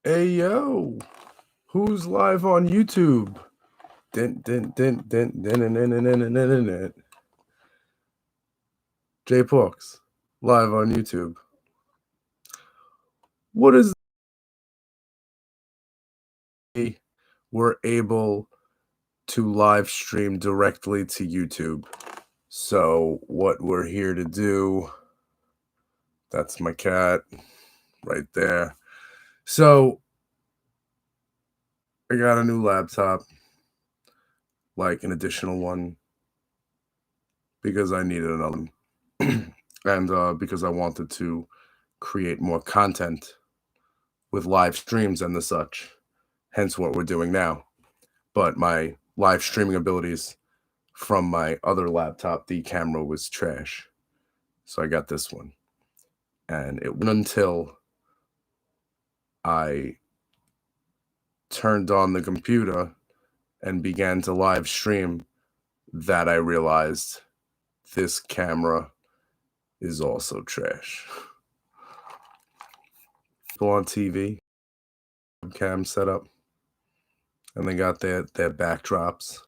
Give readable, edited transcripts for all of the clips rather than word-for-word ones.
Hey yo, who's live on YouTube? Din, din, din, din, din, din, din, din, din, din, din, din. J Porks, live on YouTube. What is we're able to live stream directly to YouTube? So what we're here to do, that's my cat right there. So I got a new laptop, like an additional one, because I needed another one. And because I wanted to create more content with live streams and the such, hence what we're doing now. But my live streaming abilities from my other laptop, the camera was trash. So I got this one. And it wasn't until I turned on the computer and began to live stream that I realized this camera is also trash. People on TV, webcam setup, and they got their backdrops.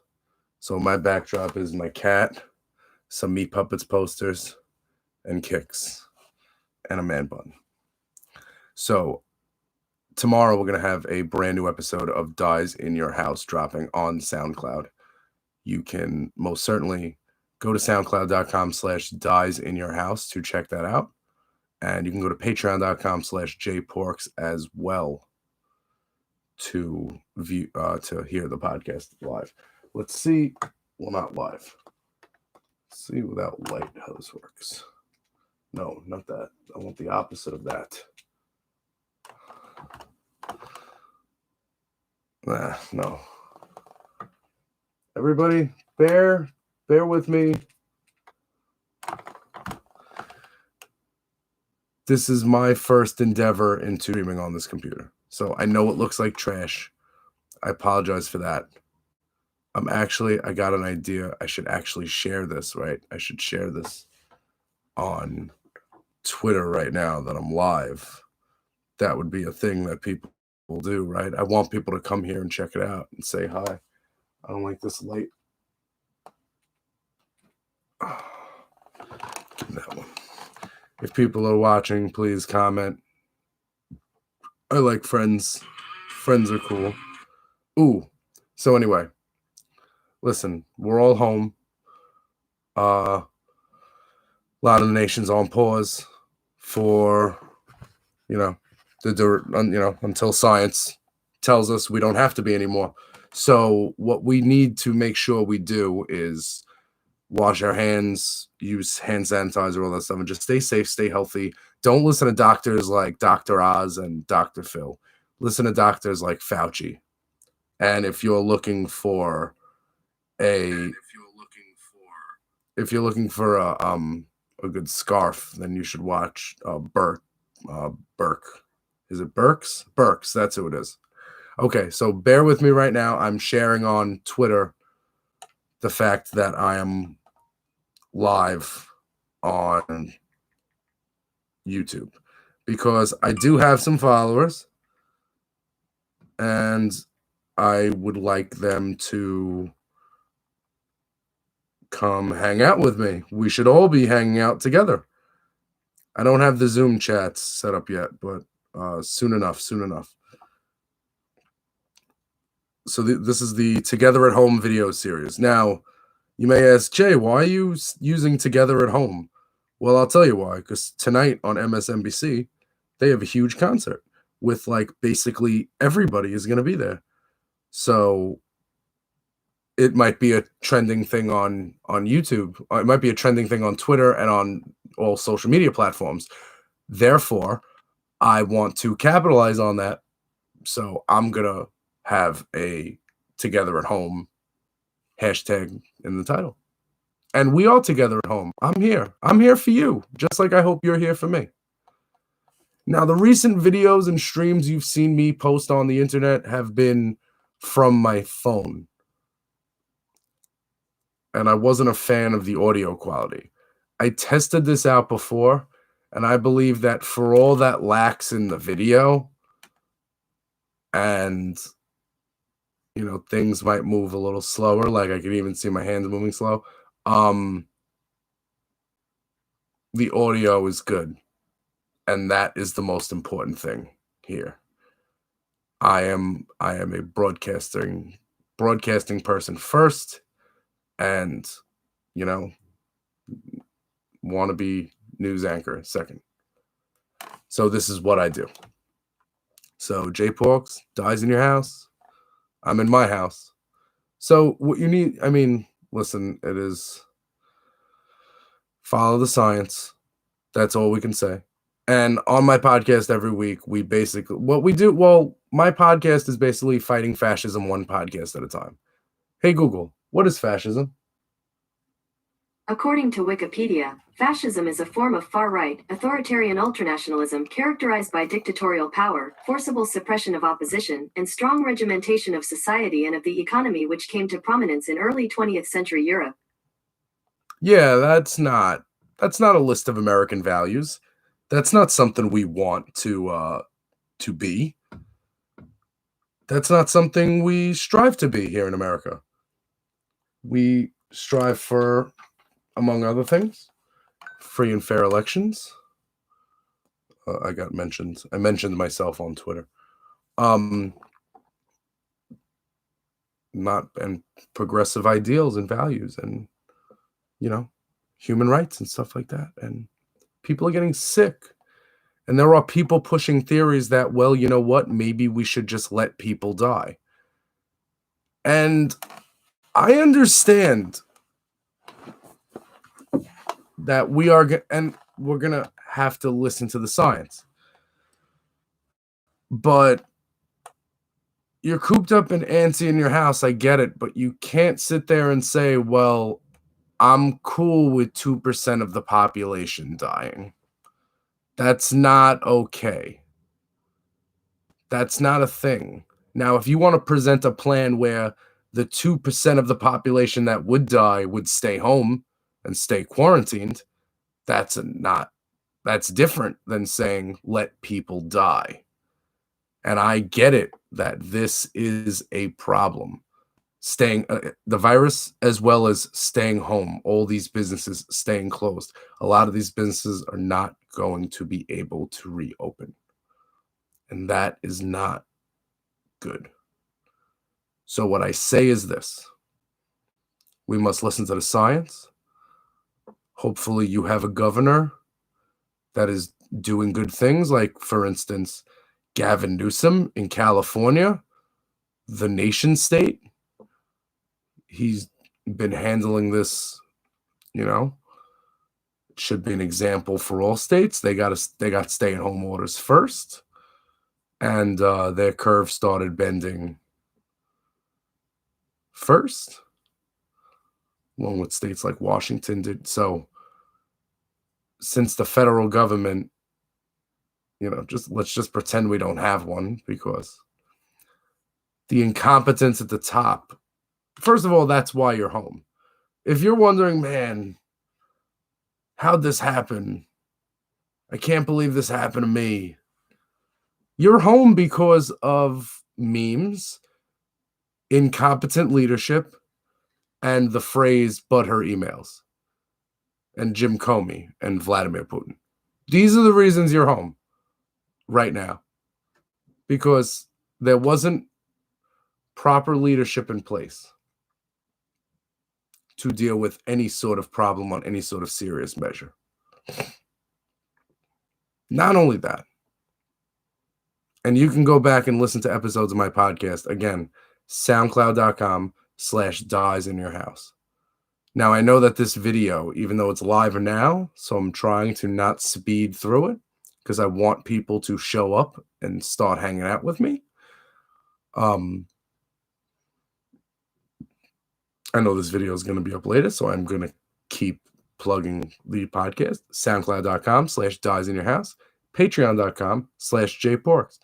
So my backdrop is my cat, some Meat Puppets posters, and kicks, and a man bun. So tomorrow we're going to have a brand new episode of Dyze in Your House dropping on SoundCloud. You can most certainly go to soundcloud.com/Dyze in Your House to check that out. And you can go to patreon.com/jporks as well to view to hear the podcast live. Let's see. Well, not live. Let's see without light how this works. No, not that. I want the opposite of that. No. Everybody, bear with me. This is my first endeavor into streaming on this computer. So I know it looks like trash. I apologize for that. I got an idea. I should actually share this, right? I should share this on Twitter right now that I'm live. That would be a thing that people will do, right? I want people to come here and check it out and say hi. I don't like this light. Give me that one. If people are watching, please comment. I like friends. Friends are cool. Ooh. So anyway, listen, we're all home. A lot of the nation's on pause for, until science tells us we don't have to be anymore. So what we need to make sure we do is wash our hands, use hand sanitizer, all that stuff, and just stay safe, stay healthy. Don't listen to doctors like Dr. Oz and Dr. Phil. Listen to doctors like Fauci. And if you're looking for a good scarf, then you should watch Burke. Is it Burks? Burks, that's who it is. Okay, so bear with me right now. I'm sharing on Twitter the fact that I am live on YouTube because I do have some followers and I would like them to come hang out with me. We should all be hanging out together. I don't have the Zoom chats set up yet, but soon enough. So this is the Together at Home video series. Now, you may ask, Jay, why are you using Together at Home? Well, I'll tell you why. Because tonight on MSNBC, they have a huge concert with basically everybody is going to be there. So it might be a trending thing on YouTube. It might be a trending thing on Twitter and on all social media platforms. Therefore, I want to capitalize on that. So I'm going to have a Together at Home hashtag in the title. And we are together at home. I'm here. I'm here for you, just like I hope you're here for me. Now, the recent videos and streams you've seen me post on the internet have been from my phone. And I wasn't a fan of the audio quality. I tested this out before, and I believe that for all that lacks in the video, and things might move a little slower. Like I can even see my hands moving slow. The audio is good, and that is the most important thing here. I am a broadcasting person first, and want to be news anchor second. So this is what I do. So J Porks, Dyze in your house. I'm in my house. So what you need, listen, it is follow the science. That's all we can say. And on my podcast every week, we basically, my podcast is basically fighting fascism one podcast at a time. Hey, Google, what is fascism? According to Wikipedia, fascism is a form of far-right, authoritarian ultranationalism characterized by dictatorial power, forcible suppression of opposition, and strong regimentation of society and of the economy, which came to prominence in early 20th century Europe. Yeah, that's not a list of American values. That's not something we want to be. That's not something we strive to be here in America. We strive for, among other things, free and fair elections. I mentioned myself on Twitter. And progressive ideals and values, and human rights and stuff like that. And people are getting sick. And there are people pushing theories that, well, you know what? Maybe we should just let people die. And I understand that we're going to have to listen to the science. But you're cooped up and antsy in your house. I get it. But you can't sit there and say, well, I'm cool with 2% of the population dying. That's not okay. That's not a thing. Now, if you want to present a plan where the 2% of the population that would die would stay home and stay quarantined, that's different than saying let people die. And I get it that this is a problem. The virus, as well as staying home, all these businesses staying closed. A lot of these businesses are not going to be able to reopen. And that is not good. So what I say is this: we must listen to the science. Hopefully you have a governor that is doing good things, like, for instance, Gavin Newsom in California, the nation state. He's been handling this, it should be an example for all states. They got stay-at-home orders first, and their curve started bending first, along with states like Washington did. So since the federal government, let's just pretend we don't have one, because the incompetence at the top, first of all, that's why you're home. If you're wondering, man, how'd this happen? I can't believe this happened to me. You're home because of memes, incompetent leadership, and the phrase "but her emails," and Jim Comey and Vladimir Putin. These are the reasons you're home right now, because there wasn't proper leadership in place to deal with any sort of problem on any sort of serious measure. Not only that, and you can go back and listen to episodes of my podcast, again, soundcloud.com/Dyze in your house. Now, I know that this video, even though it's live now, so I'm trying to not speed through it, because I want people to show up and start hanging out with me. I know this video is going to be up later, so I'm going to keep plugging the podcast. SoundCloud.com/Dyze in your house. Patreon.com/JPorks.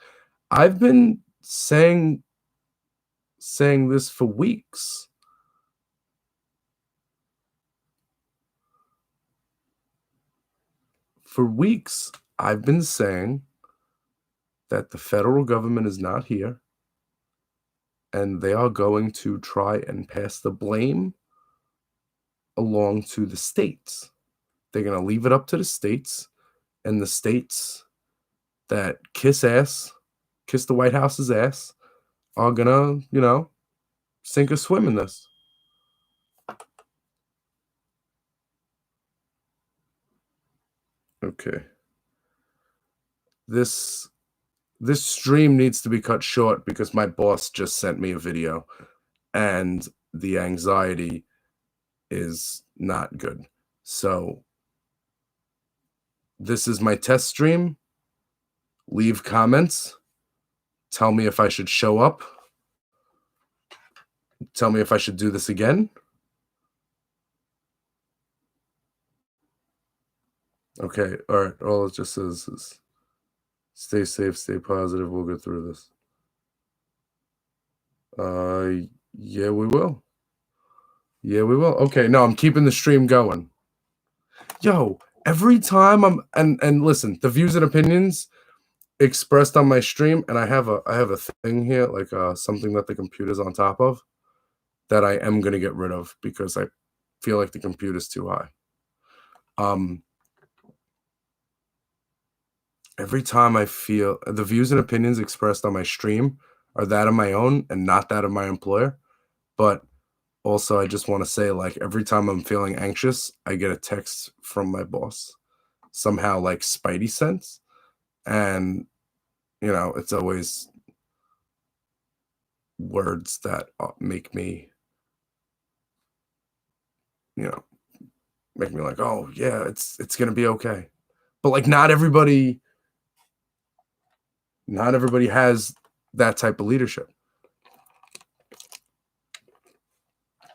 I've been saying this for weeks. For weeks, I've been saying that the federal government is not here. and they are going to try and pass the blame along to the states. They're going to leave it up to the states, and the states that kiss the White House's ass, are going to, sink or swim in this. Okay. This stream needs to be cut short because my boss just sent me a video and the anxiety is not good. So this is my test stream. Leave comments. Tell me if I should show up. Tell me if I should do this again. Okay, all right. All it just says is stay safe, stay positive. We'll get through this. Yeah, we will. Yeah, we will. Okay, no, I'm keeping the stream going. Yo, every time I'm and listen, the views and opinions expressed on my stream, and I have a thing here, like something that the computer's on top of that I am gonna get rid of because I feel like the computer's too high. Every time I feel the views and opinions expressed on my stream are that of my own and not that of my employer. But also, I just want to say, like, every time I'm feeling anxious, I get a text from my boss, somehow like Spidey sense. And, it's always words that make me, make me like, oh, yeah, it's going to be okay. But like, not everybody has that type of leadership.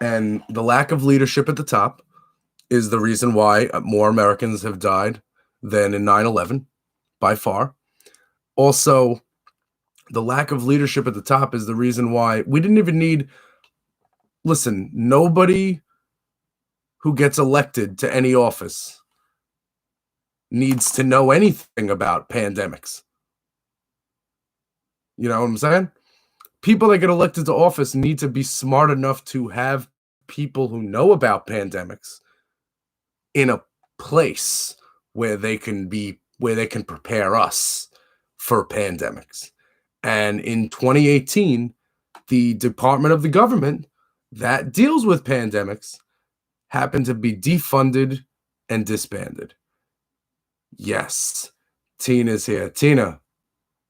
And the lack of leadership at the top is the reason why more Americans have died than in 9/11, by far. Also, the lack of leadership at the top is the reason why we didn't even need. Listen, nobody who gets elected to any office needs to know anything about pandemics. You know what I'm saying? People that get elected to office need to be smart enough to have people who know about pandemics in a place where they can prepare us for pandemics. And in 2018, the department of the government that deals with pandemics happened to be defunded and disbanded. Yes, Tina's here. Tina,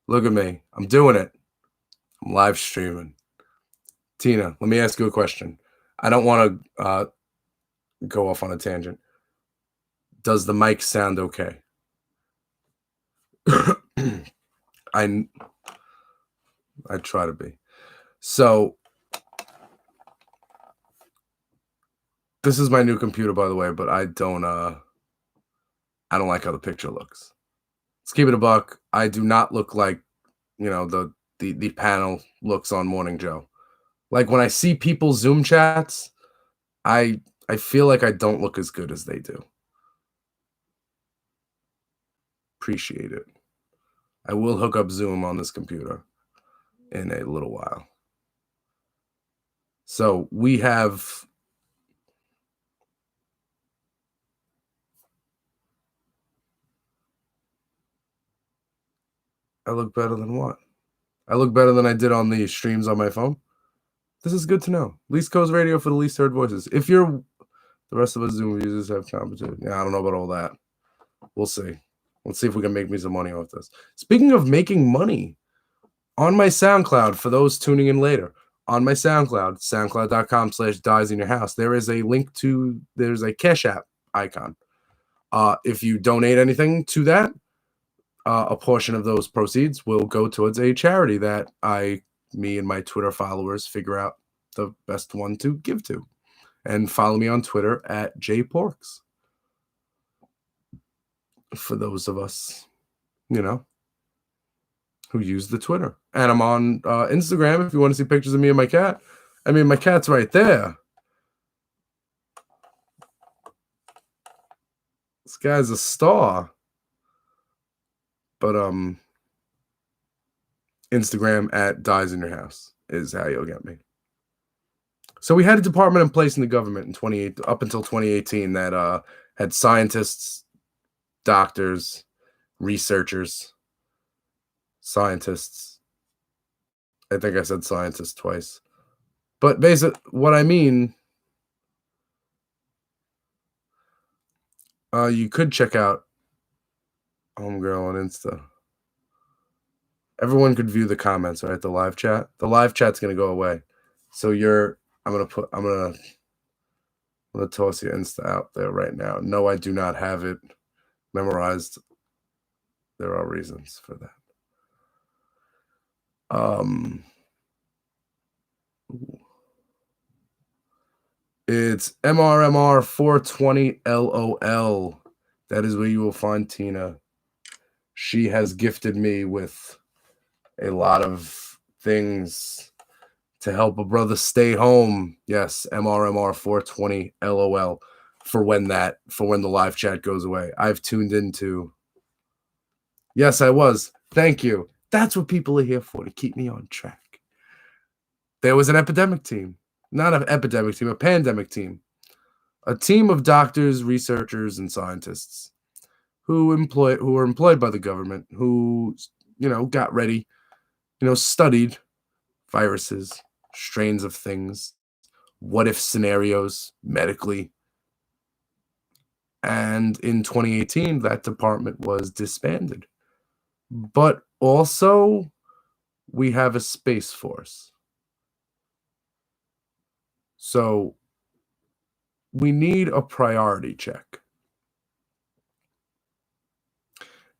look at me. I'm doing it. I'm live streaming. Tina, let me ask you a question. I don't want to go off on a tangent. Does the mic sound okay? I try to be. So this is my new computer, by the way, but I don't like how the picture looks. Let's keep it a buck. I do not look like, the panel looks on Morning Joe. Like when I see people's Zoom chats, I feel like I don't look as good as they do. Appreciate it. I will hook up Zoom on this computer in a little while. So we have I look better than what? I look better than I did on the streams on my phone. This is good to know. Least Coast Radio for the least heard voices. If you're the rest of us Zoom users have competition. Yeah, I don't know about all that. We'll see. Let's see if we can make me some money off this. Speaking of making money, on my SoundCloud, for those tuning in later, on my SoundCloud, soundcloud.com/Dyze in your house, there's a Cash App icon. If you donate anything to that, a portion of those proceeds will go towards a charity that me and my Twitter followers figure out the best one to give to. And follow me on Twitter at jporks. For those of us, who use the Twitter. And I'm on Instagram if you want to see pictures of me and my cat. I mean, my cat's right there. This guy's a star. But Instagram at Dyze in your house. is how you'll get me. So we had a department in place in the government in 28 up until 2018 that had scientists, doctors, researchers, scientists. I think I said scientists twice. But basically, what I mean, you could check out Homegirl on Insta. Everyone could view the comments, right? The live chat. The live chat's gonna go away. So I'm gonna toss your Insta out there right now. No, I do not have it memorized. There are reasons for that. It's MRMR 420 LOL. That is where you will find Tina. She has gifted me with a lot of things to help a brother stay home. Yes, MRMR 420 LOL for when the live chat goes away. I've tuned into. Yes, I was. Thank you. That's what people are here for, to keep me on track. There was an epidemic team. Not an epidemic team, a pandemic team. A team of doctors, researchers, and scientists who were employed by the government, who, got ready, studied viruses, strains of things, what if scenarios medically. And in 2018, that department was disbanded. But also, we have a Space Force. So we need a priority check.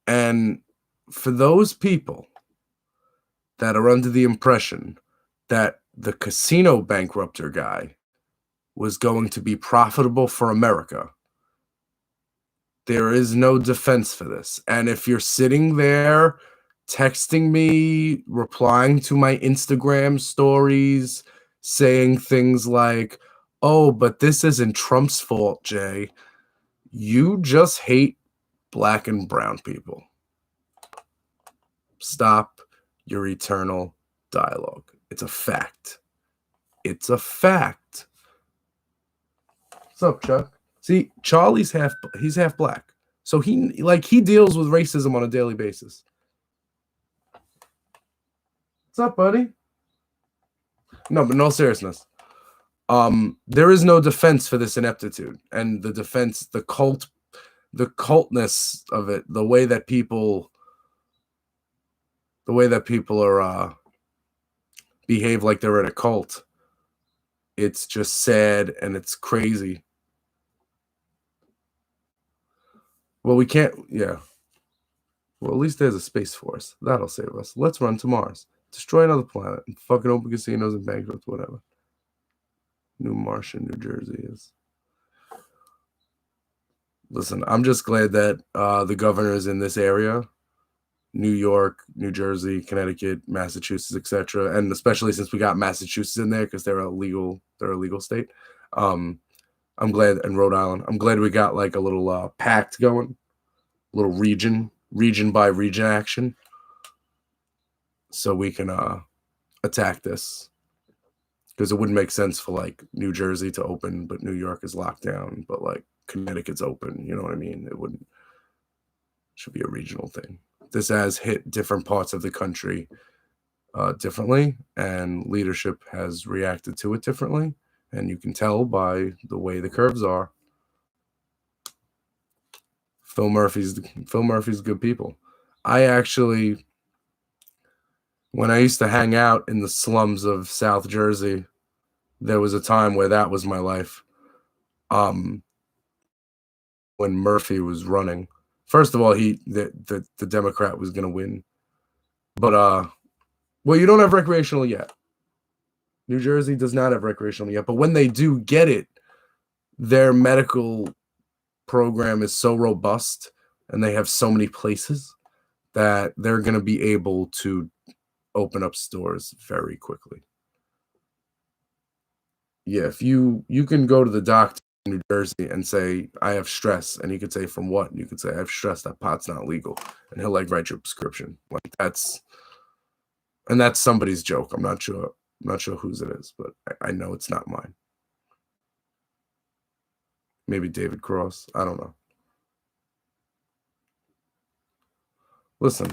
And for those people that are under the impression that the casino bankrupter guy was going to be profitable for America, there is no defense for this. And if you're sitting there texting me, replying to my Instagram stories, saying things like, oh, but this isn't Trump's fault, Jay, you just hate Black and brown people. Stop your eternal dialogue. It's a fact. It's a fact. What's up, Chuck? See, Charlie's half Black. So he deals with racism on a daily basis. What's up, buddy? No, but no seriousness. There is no defense for this ineptitude. And the defense, the cultness of it, the way that people are behave like they're in a cult, it's just sad and it's crazy. Well, we can't, yeah. Well, at least there's a Space Force. That'll save us. Let's run to Mars. Destroy another planet and fucking open casinos and bankrupt, whatever. New Martian, New Jersey is. Listen, I'm just glad that the governors in this area, New York, New Jersey, Connecticut, Massachusetts, etc., and especially since we got Massachusetts in there because they're a legal state. I'm glad, and Rhode Island. I'm glad we got like a little pact going, a little region by region action, so we can attack this. Because it wouldn't make sense for like New Jersey to open, but New York is locked down, but like Connecticut's open. You know what I mean? Should be a regional thing. This has hit different parts of the country differently, and leadership has reacted to it differently. And you can tell by the way the curves are. Phil Murphy's good people. When I used to hang out in the slums of South Jersey, there was a time where that was my life. When Murphy was running, first of all, the Democrat was going to win, but well, you don't have recreational yet. New Jersey does not have recreational yet, but when they do get it, their medical program is so robust and they have so many places that they're going to be able to open up stores very quickly. Yeah, if you can go to the doctor in New Jersey and say, I have stress, and he could say, from what? And you could say, I have stress, that pot's not legal, and he'll write you a prescription. Like that's somebody's joke. I'm not sure. I'm not sure whose it is, but I know it's not mine. Maybe David Cross. I don't know. Listen,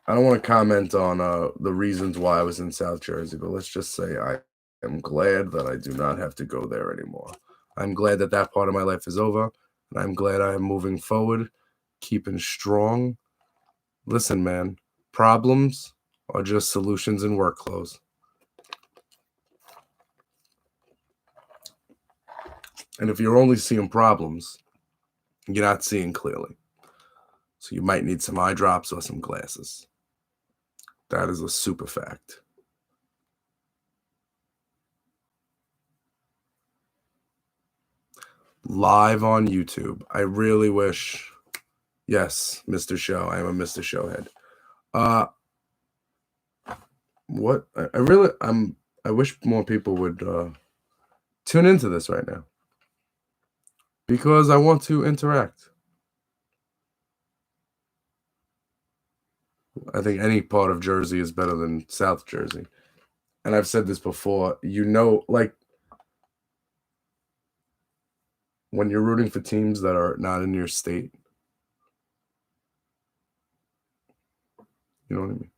I don't want to comment on the reasons why I was in South Jersey, but let's just say I am glad that I do not have to go there anymore. I'm glad that that part of my life is over, and I'm glad I am moving forward, keeping strong. Listen, man, problems are just solutions in work clothes. And if you're only seeing problems, you're not seeing clearly. So you might need some eye drops or some glasses. That is a super fact. Live on YouTube. I really wish. Yes, Mr. Show. I am a Mr. Showhead. What I wish more people would tune into this right now, because I want to interact. I think any part of Jersey is better than South Jersey. And I've said this before, like when you're rooting for teams that are not in your state, you know what I mean?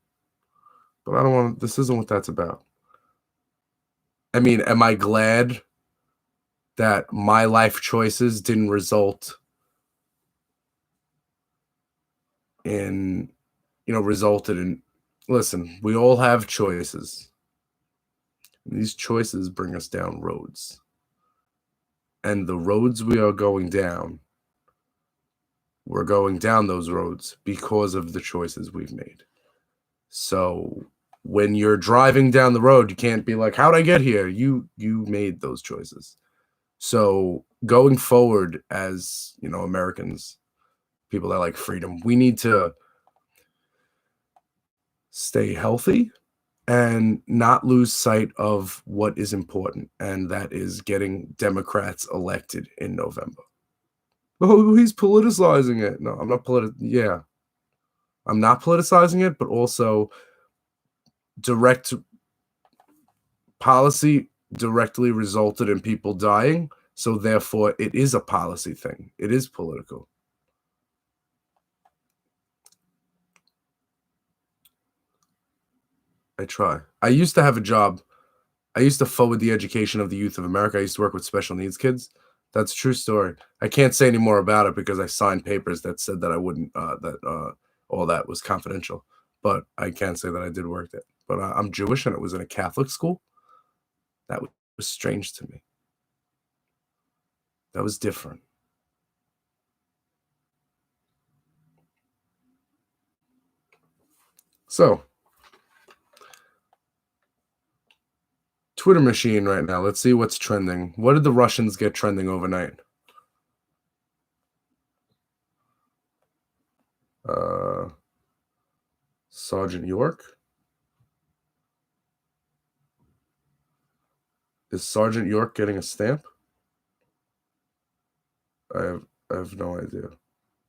But I don't want, this isn't what that's about. I mean, am I glad that my life choices didn't result in, resulted in, listen, we all have choices. These choices bring us down roads. And the roads we are going down, we're going down those roads because of the choices we've made. So when you're driving down the road, you can't be like, how'd I get here? You made those choices. So going forward as, Americans, people that like freedom, we need to stay healthy and not lose sight of what is important, and that is getting Democrats elected in November. Oh, he's politicizing it. No, I'm not I'm not politicizing it, but also direct policy directly resulted in people dying, so therefore it is a policy thing. It is political. I try. I used to have a job. I used to forward the education of the youth of America. I used to work with special needs kids. That's a true story. I can't say any more about it because I signed papers that said that I wouldn't, all that was confidential. But I can say that I did work there. But I'm Jewish, and it was in a Catholic school. That was strange to me. That was different. So, Twitter machine right now. Let's see what's trending. What did the Russians get trending overnight? Sergeant York? Is Sergeant York getting a stamp? I have no idea.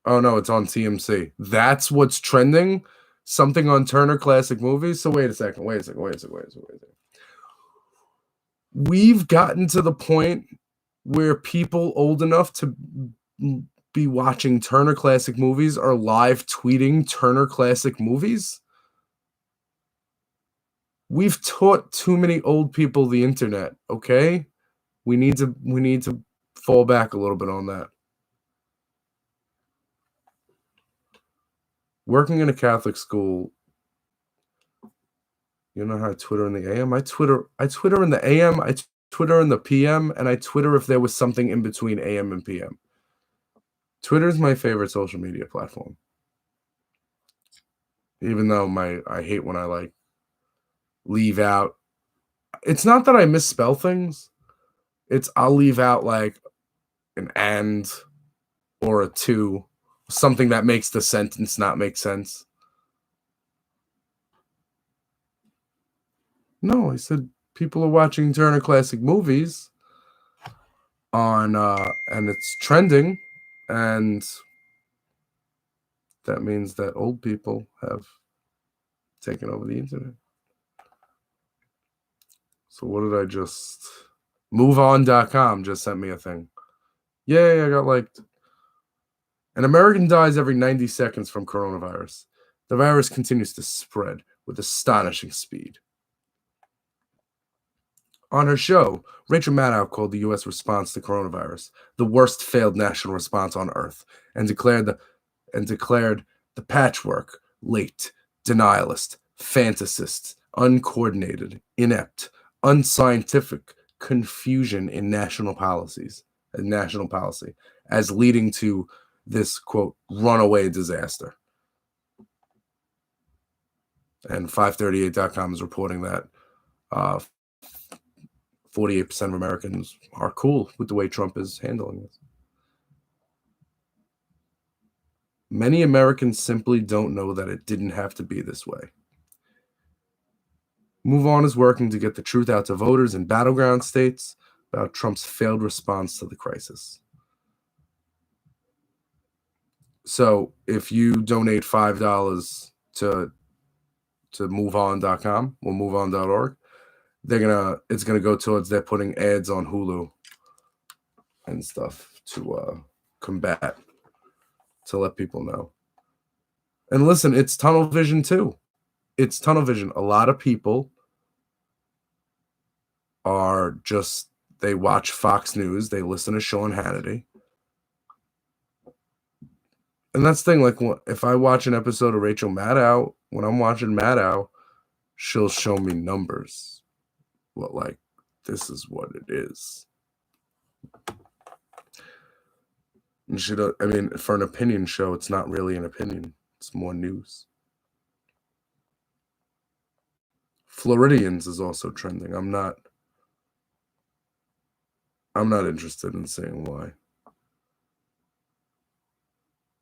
Oh no, it's on TMC. That's what's trending? Something on Turner Classic Movies? So wait a second. We've gotten to the point where people old enough to be watching Turner Classic Movies are live tweeting Turner Classic Movies? We've taught too many old people the internet, okay? We need to fall back a little bit on that. Working in a Catholic school, you know how I Twitter in the AM? I Twitter in the AM, I Twitter in the PM, and I Twitter if there was something in between AM and PM. Twitter is my favorite social media platform. Even though I hate when I like leave out. It's not that I misspell things. It's I'll leave out like an and or a to, something that makes the sentence not make sense. No, I said people are watching Turner Classic Movies on and it's trending, and that means that old people have taking over the internet. So what did I just... MoveOn.com just sent me a thing. Yay, I got liked. An American dies every 90 seconds from coronavirus. The virus continues to spread with astonishing speed. On her show, Rachel Maddow called the U.S. response to coronavirus the worst failed national response on Earth, and declared the patchwork, late, denialist, fantasist, uncoordinated, inept, unscientific confusion in national policy as leading to this, quote, runaway disaster. And 538.com is reporting that 48% of Americans are cool with the way Trump is handling this. Many Americans simply don't know that it didn't have to be this way. Move On is working to get the truth out to voters in battleground states about Trump's failed response to the crisis. So if you donate $5 to moveon.com or moveon.org, it's gonna go towards they're putting ads on Hulu and stuff to combat, to let people know. And listen, it's tunnel vision too. It's tunnel vision. A lot of people are just, they watch Fox News, they listen to Sean Hannity. And that's the thing, like, if I watch an episode of Rachel Maddow, when I'm watching Maddow, she'll show me numbers. Well, like, this is what it is. And for an opinion show, it's not really an opinion. It's more news. Floridians is also trending. I'm not interested in saying why.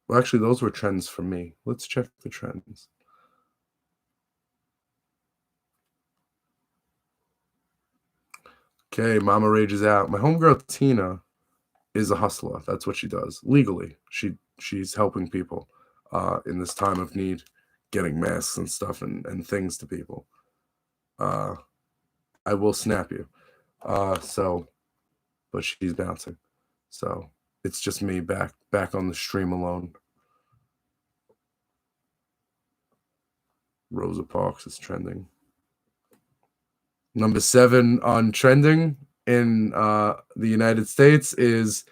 Well, actually, those were trends for me. Let's check the trends. Okay, Mama rages out. My homegirl Tina is a hustler. That's what she does legally. She's helping people in this time of need, getting masks and stuff and things to people. I will snap you. But she's bouncing. So it's just me back on the stream alone. Rosa Parks is trending. Number 7 on trending in the United States is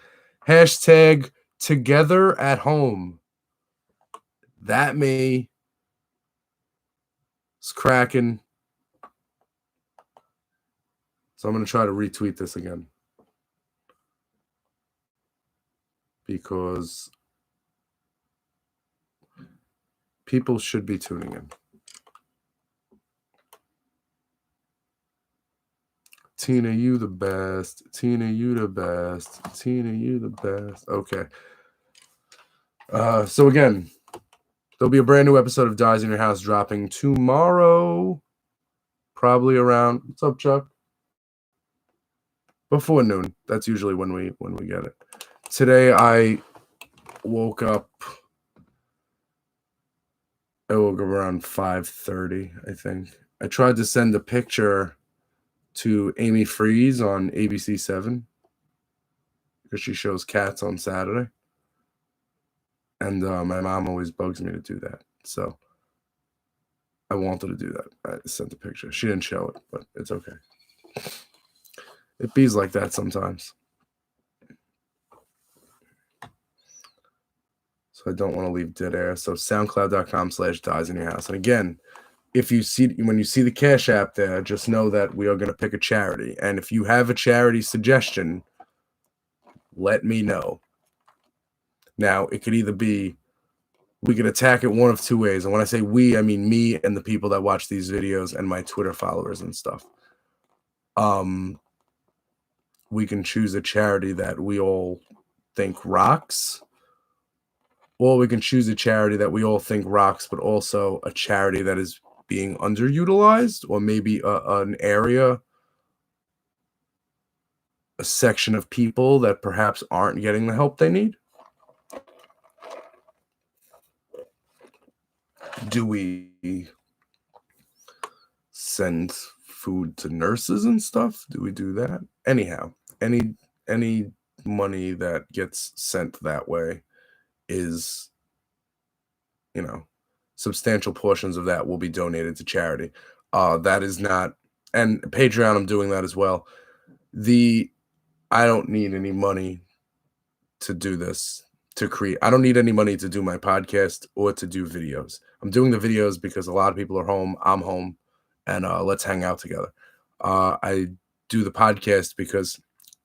hashtag TogetherAtHome. That me. It's cracking. So I'm going to try to retweet this again, because people should be tuning in. Tina, you the best. Tina, you the best. Tina, you the best. Okay. So again, there'll be a brand new episode of Dyze in Your House dropping tomorrow, probably around, what's up, Chuck? Before noon. That's usually when we get it. Today I woke up around 5:30, I think. I tried to send a picture to Amy Freeze on ABC7 because she shows cats on Saturday. And my mom always bugs me to do that. So I wanted to do that. I sent the picture. She didn't show it, but it's okay. It bees like that sometimes. So I don't want to leave dead air. So soundcloud.com/Dyze in Your House. And again, when you see the Cash App there, just know that we are going to pick a charity. And if you have a charity suggestion, let me know. Now, it could either be, we could attack it one of two ways. And when I say we, I mean me and the people that watch these videos and my Twitter followers and stuff. We can choose a charity that we all think rocks, or we can choose a charity that we all think rocks, but also a charity that is being underutilized, or maybe an area, a section of people that perhaps aren't getting the help they need. Do we send food to nurses and stuff? Do we do that? Anyhow, any money that gets sent that way is, you know, substantial portions of that will be donated to charity. That is not, and Patreon, I'm doing that as well. I don't need any money to do this, to create. I don't need any money to do my podcast or to do videos. I'm doing the videos because a lot of people are home. I'm home, and let's hang out together. I do the podcast because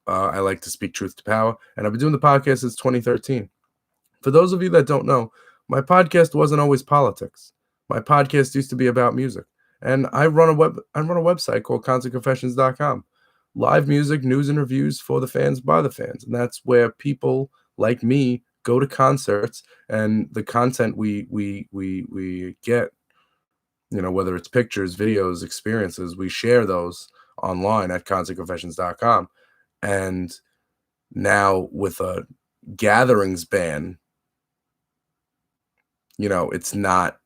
I like to speak truth to power, and I've been doing the podcast since 2013. For those of you that don't know, my podcast wasn't always politics. My podcast used to be about music, and I run a website called concertconfessions.com. Live music, news, and reviews for the fans by the fans, and that's where people like me go to concerts, and the content we get, whether it's pictures, videos, experiences, we share those online at concertconfessions.com. And now with a gatherings ban, it's not,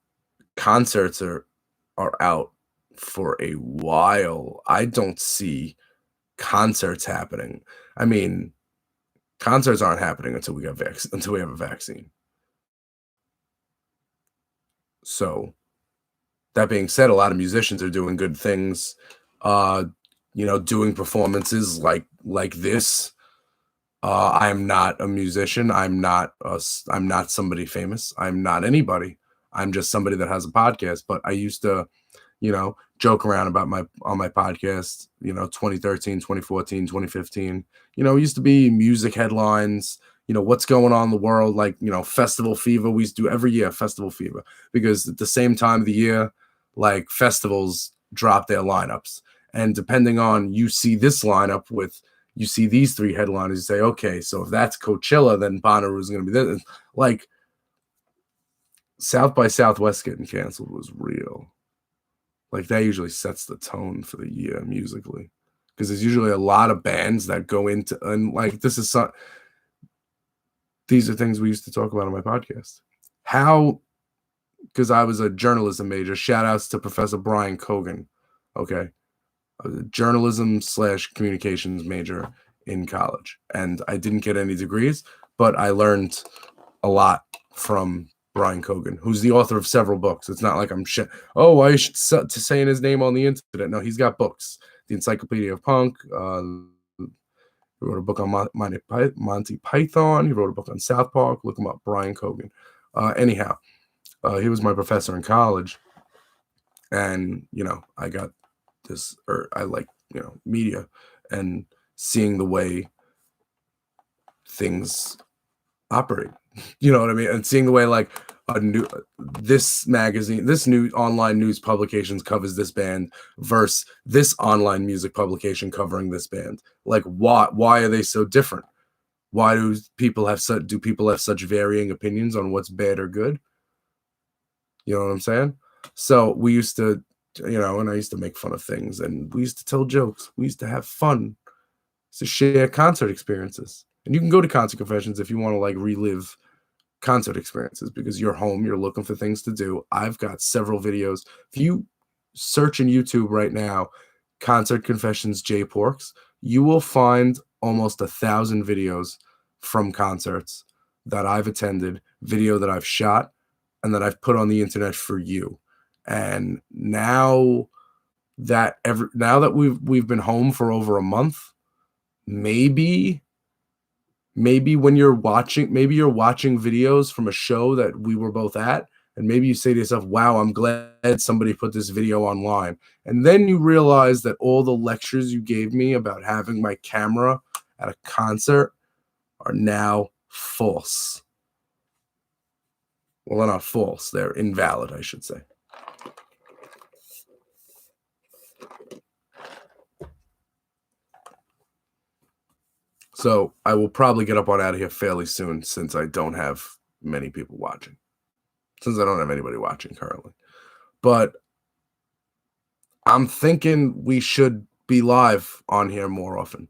concerts are out for a while. I don't see concerts happening. I mean, concerts aren't happening until we have a vaccine. So that being said, a lot of musicians are doing good things, doing performances like this. I'm not a musician. I'm not somebody famous. I'm not anybody. I'm just somebody that has a podcast. But I used to, joke around about on my podcast, 2013, 2014, 2015. It used to be music headlines, what's going on in the world, like, Festival Fever. We used to do every year Festival Fever, because at the same time of the year, like, festivals drop their lineups. And depending on, you see this lineup with, you see these three headliners, you say, okay, so if that's Coachella, then Bonnaroo is going to be this. Like, South by Southwest getting canceled was real. Like, that usually sets the tone for the year musically, because there's usually a lot of bands that go into, and like, these are things we used to talk about on my podcast. Because I was a journalism major, shout outs to Professor Brian Cogan. Okay. I was a journalism / communications major in college, and I didn't get any degrees, but I learned a lot from Brian Cogan, who's the author of several books. It's not like I'm I should to saying his name on the internet. No, he's got books. The Encyclopedia of Punk. He wrote a book on Monty Python. He wrote a book on South Park. Look him up, Brian Cogan. Anyhow, he was my professor in college, and I got this, or I like, media and seeing the way things operate. You know what I mean? And seeing the way, like, this new online news publications covers this band versus this online music publication covering this band. Like, why are they so different? Why do people have such varying opinions on what's bad or good? You know what I'm saying? So we used to, and I used to make fun of things, and we used to tell jokes. We used to have fun, to share concert experiences. And you can go to Concert Confessions if you want to, like, relive concert experiences, because you're home, you're looking for things to do. I've got several videos. If you search in YouTube right now, Concert Confessions J Porks, you will find almost 1,000 videos from concerts that I've attended, video that I've shot, and that I've put on the internet for you. And now that we've been home for over a month, maybe when you're watching videos from a show that we were both at, and maybe you say to yourself, wow, I'm glad somebody put this video online. And then you realize that all the lectures you gave me about having my camera at a concert are now false. Well, they're not false. They're invalid, I should say. So I will probably get up on out of here fairly soon, since I don't have many people watching. Since I don't have anybody watching currently. But I'm thinking we should be live on here more often.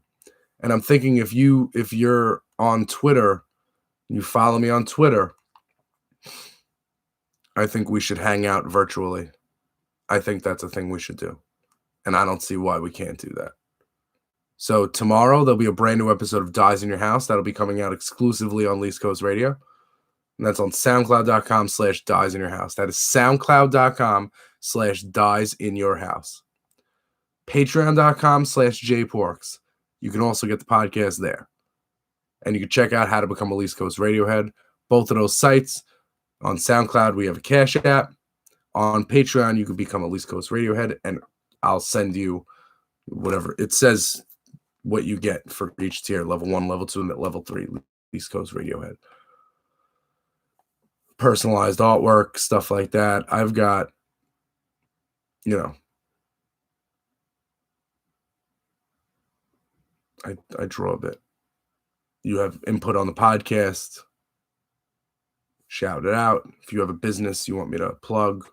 And I'm thinking if you're on Twitter, you follow me on Twitter, I think we should hang out virtually. I think that's a thing we should do. And I don't see why we can't do that. So tomorrow there'll be a brand new episode of Dyze in Your House. That'll be coming out exclusively on Least Coast Radio. And that's on soundcloud.com/Dyze in Your House. That is soundcloud.com/Dyze in Your House. Patreon.com/JPorks. You can also get the podcast there. And you can check out how to become a Least Coast Radiohead. Both of those sites. On SoundCloud, we have a Cash App. On Patreon, you can become a Least Coast Radiohead, and I'll send you whatever. It says what you get for each tier, level 1, level 2, and level 3, Least Coast Radiohead. Personalized artwork, stuff like that. I've got, I draw a bit. You have input on the podcast. Shout it out. If you have a business you want me to plug,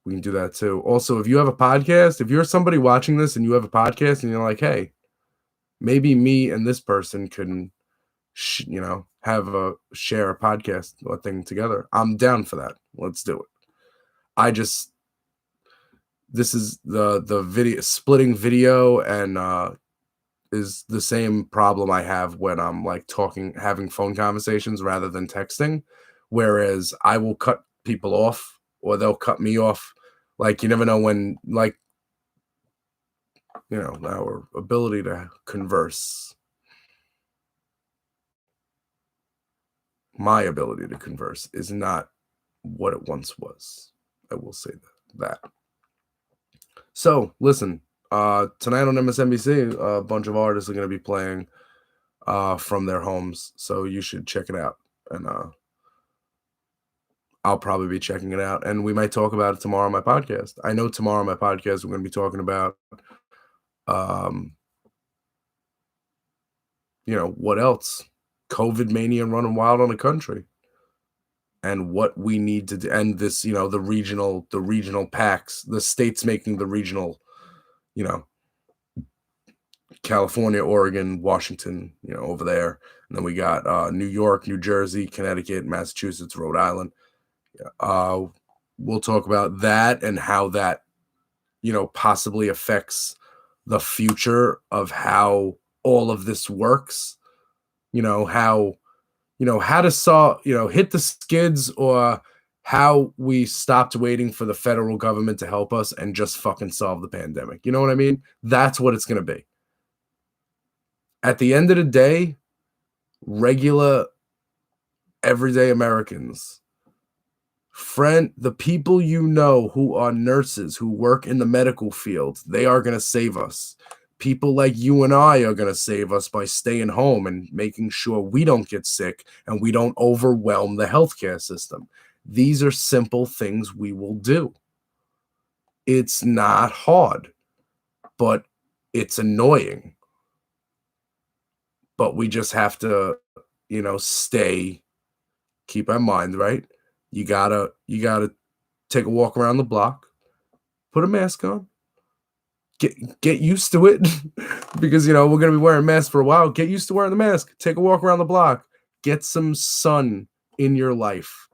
we can do that too. Also, if you have a podcast, if you're somebody watching this and you have a podcast and you're like, hey, maybe me and this person can, have a share a podcast thing together. I'm down for that. Let's do it. This is the video splitting video and is the same problem I have when I'm like having phone conversations rather than texting. Whereas I will cut people off or they'll cut me off. Like, you never know when, like, our ability to converse, my ability to converse is not what it once was. I will say that. So listen, tonight on MSNBC, a bunch of artists are going to be playing from their homes. So you should check it out. And I'll probably be checking it out. And we might talk about it tomorrow on my podcast. I know tomorrow on my podcast, we're going to be talking about, what else? COVID mania running wild on the country. And what we need to do. And this, the regional packs, the states making the regional, California, Oregon, Washington, over there. And then we got New York, New Jersey, Connecticut, Massachusetts, Rhode Island. We'll talk about that and how that, possibly affects the future of how all of this works. How to hit the skids, or how we stopped waiting for the federal government to help us and just fucking solve the pandemic. You know what I mean? That's what it's going to be. At the end of the day, regular, everyday Americans, the people who are nurses, who work in the medical field, they are going to save us. People like you and I are going to save us by staying home and making sure we don't get sick and we don't overwhelm the healthcare system. These are simple things we will do. It's not hard, but it's annoying. But we just have to, keep our mind right. You gotta take a walk around the block, put a mask on. Get used to it because, we're going to be wearing masks for a while. Get used to wearing the mask. Take a walk around the block. Get some sun in your life.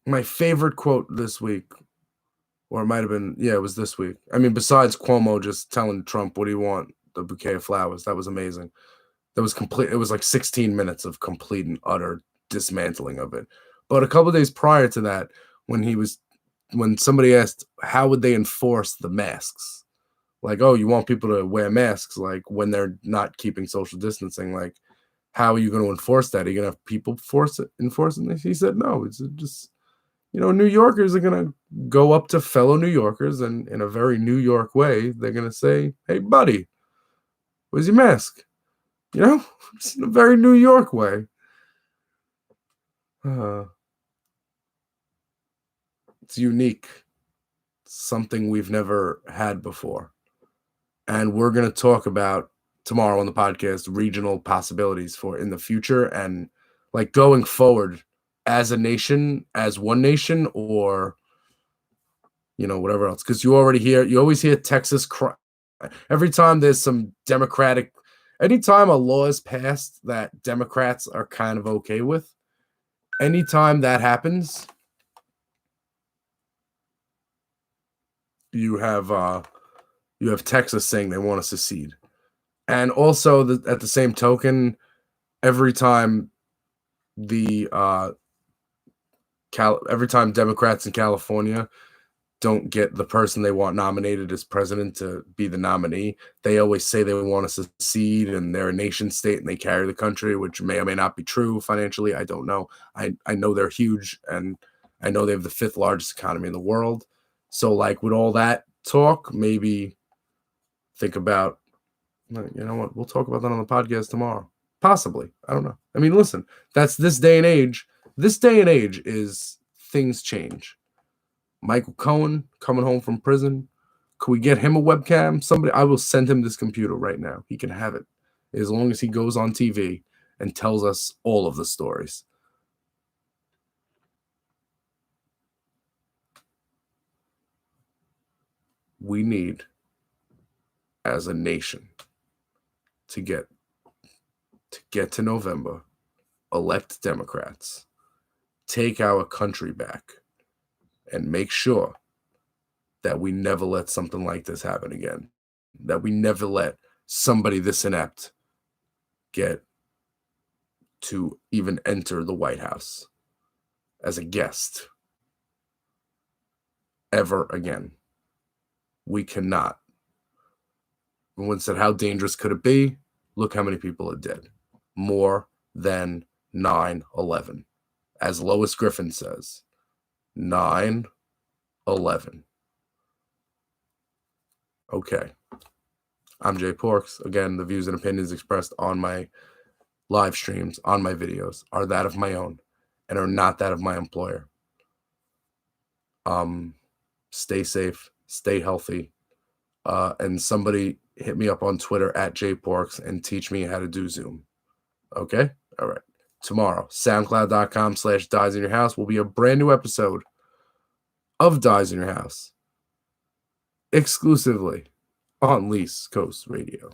My favorite quote this week, or it might have been, it was this week. I mean, besides Cuomo just telling Trump, what do you want? The bouquet of flowers. That was amazing. That was complete. It was like 16 minutes of complete and utter dismantling of it. But a couple of days prior to that, when somebody asked how would they enforce the masks, like, oh, you want people to wear masks, like when they're not keeping social distancing, like, how are you going to enforce that? Are you going to have people enforcing this? He said, no, it's just, New Yorkers are going to go up to fellow New Yorkers and in a very New York way, they're going to say, hey, buddy, where's your mask? It's in a very New York way. It's unique. Something we've never had before. And we're going to talk about tomorrow on the podcast regional possibilities for in the future and like going forward as a nation, as one nation, or whatever else. Because you always hear Texas cry. Every time there's some anytime a law is passed that Democrats are kind of okay with, anytime that happens, you have Texas saying they want to secede. And also, at the same token, every time every time Democrats in California don't get the person they want nominated as president to be the nominee, they always say they want to secede and they're a nation state and they carry the country, which may or may not be true financially. I don't know. I know they're huge, and I know they have the 5th largest economy in the world. So, like, with all that talk, maybe think about, you know what, we'll talk about that on the podcast tomorrow. Possibly. I don't know. I mean, listen, that's this day and age. This day and age is things change. Michael Cohen coming home from prison. Could we get him a webcam? Somebody, I will send him this computer right now. He can have it as long as he goes on TV and tells us all of the stories. We need, as a nation, to get to November, elect Democrats, take our country back, and make sure that we never let something like this happen again. That we never let somebody this inept get to even enter the White House as a guest ever again. We cannot. Everyone said, how dangerous could it be? Look how many people are dead. More than 9/11. As Lois Griffin says, 9/11. Okay. I'm Jay Porks. Again, the views and opinions expressed on my live streams, on my videos, are that of my own and are not that of my employer. Stay safe, stay healthy. And somebody hit me up on Twitter at JPorks and teach me how to do Zoom. Okay? All right. Tomorrow, soundcloud.com/Dyze in your house will be a brand new episode of Dyze in your house, exclusively on Least Coast Radio.